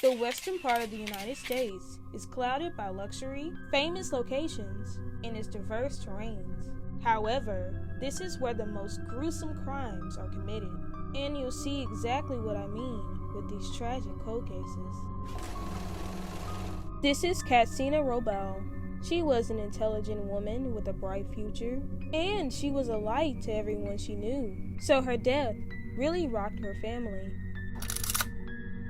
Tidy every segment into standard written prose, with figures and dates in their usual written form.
The western part of the United States is clouded by luxury, famous locations, and its diverse terrains. However, this is where the most gruesome crimes are committed, and you'll see exactly what I mean with these tragic cold cases. This is Katsina Roybal. She was an intelligent woman with a bright future, and she was a light to everyone she knew, so her death really rocked her family.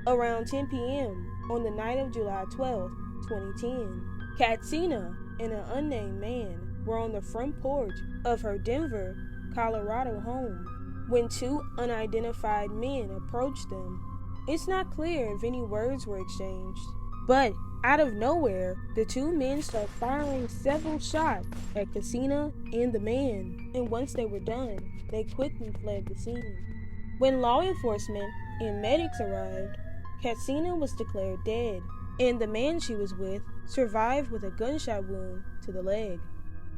Around 10 p.m. on the night of July 12, 2010, Katsina and an unnamed man were on the front porch of her Denver, Colorado home when two unidentified men approached them. It's not clear if any words were exchanged, but out of nowhere, the two men started firing several shots at Katsina and the man, and once they were done, they quickly fled the scene. When law enforcement and medics arrived, Katsina was declared dead, and the man she was with survived with a gunshot wound to the leg.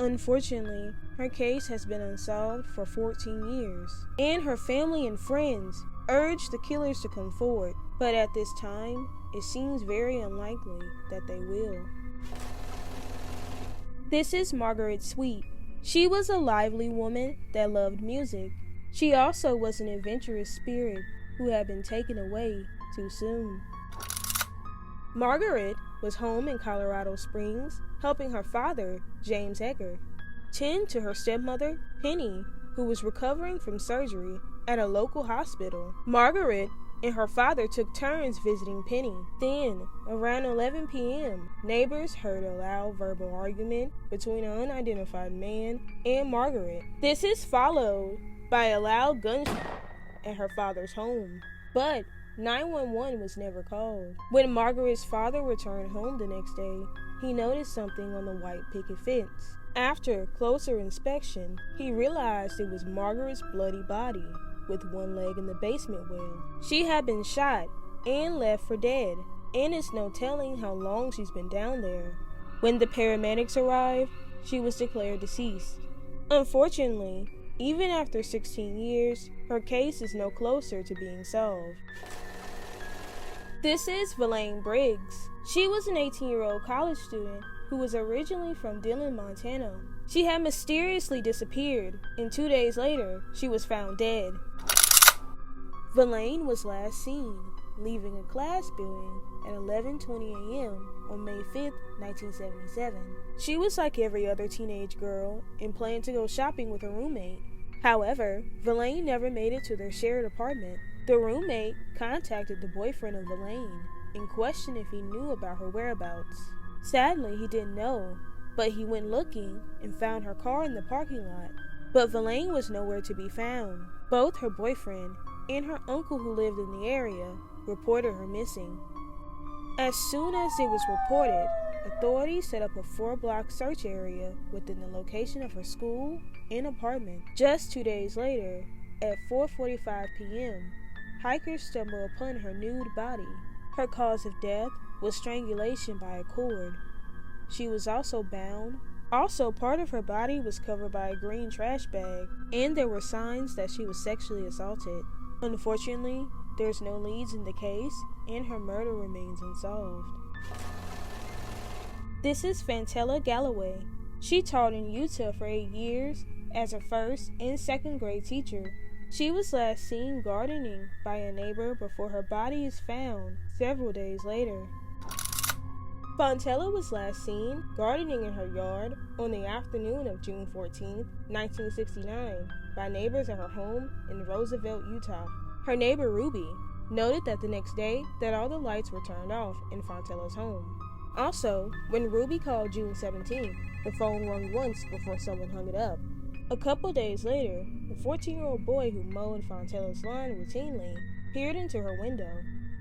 Unfortunately, her case has been unsolved for 14 years, and her family and friends urged the killers to come forward, but at this time, it seems very unlikely that they will. This is Margaret Sweet. She was a lively woman that loved music. She also was an adventurous spirit who had been taken away too soon. Margaret was home in Colorado Springs, helping her father, James Egger, tend to her stepmother, Penny, who was recovering from surgery at a local hospital. Margaret and her father took turns visiting Penny. Then, around 11 p.m., neighbors heard a loud verbal argument between an unidentified man and Margaret. This is followed by a loud gunshot at her father's home, but 911 was never called. When Margaret's father returned home the next day, he noticed something on the white picket fence. After closer inspection, he realized it was Margaret's bloody body, with one leg in the basement well. She had been shot and left for dead, and it's no telling how long she's been down there. When the paramedics arrived, she was declared deceased. Unfortunately, even after 16 years, her case is no closer to being solved. This is Valaine Briggs. She was an 18-year-old college student who was originally from Dillon, Montana. She had mysteriously disappeared, and 2 days later, she was found dead. Valaine was last seen leaving a class building at 11:20 a.m. on May 5, 1977. She was like every other teenage girl and planned to go shopping with a roommate. However, Valaine never made it to their shared apartment. The roommate contacted the boyfriend of Valaine and questioned if he knew about her whereabouts. Sadly, he didn't know, but he went looking and found her car in the parking lot. But Valaine was nowhere to be found. Both her boyfriend and her uncle who lived in the area reported her missing. As soon as it was reported, authorities set up a 4-block search area within the location of her school and apartment. Just 2 days later, at 4:45 p.m., hikers stumbled upon her nude body. Her cause of death was strangulation by a cord. She was also bound. Also, part of her body was covered by a green trash bag, and there were signs that she was sexually assaulted. Unfortunately, there's no leads in the case, and her murder remains unsolved. This is Fontella Galloway. She taught in Utah for 8 years as a first and second grade teacher. She was last seen gardening by a neighbor before her body is found several days later. Fontella was last seen gardening in her yard on the afternoon of June 14, 1969, by neighbors at her home in Roosevelt, Utah. Her neighbor, Ruby, noted that the next day that all the lights were turned off in Fontella's home. Also, when Ruby called June 17th, the phone rang once before someone hung it up. A couple days later, the 14-year-old boy who mowed Fontella's lawn routinely peered into her window.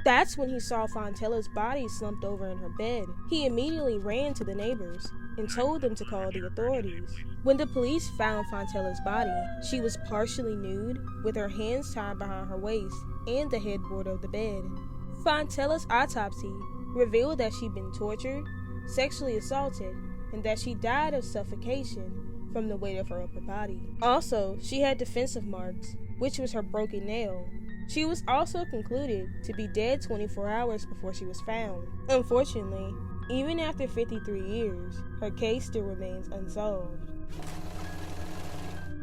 That's when he saw Fontella's body slumped over in her bed. He immediately ran to the neighbors and told them to call the authorities. When the police found Fontella's body, she was partially nude, with her hands tied behind her waist and the headboard of the bed. Fontella's autopsy revealed that she'd been tortured, sexually assaulted, and that she died of suffocation from the weight of her upper body. Also, she had defensive marks, which was her broken nail, She was also concluded to be dead 24 hours before she was found. Unfortunately, even after 53 years, her case still remains unsolved.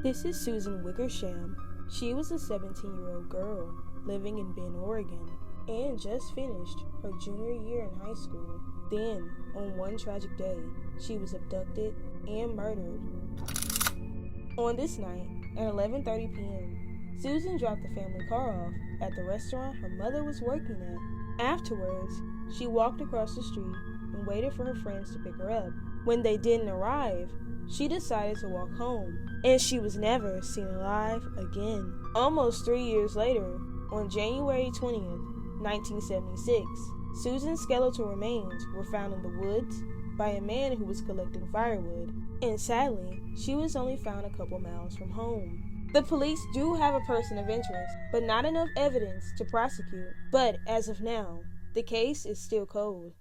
This is Susan Wickersham. She was a 17-year-old girl living in Bend, Oregon, and just finished her junior year in high school. Then, on one tragic day, she was abducted and murdered. On this night, at 11:30 p.m., Susan dropped the family car off at the restaurant her mother was working at. Afterwards, she walked across the street and waited for her friends to pick her up. When they didn't arrive, she decided to walk home, and she was never seen alive again. Almost 3 years later, on January 20th, 1976, Susan's skeletal remains were found in the woods by a man who was collecting firewood, and sadly, she was only found a couple miles from home. The police do have a person of interest, but not enough evidence to prosecute. But as of now, the case is still cold.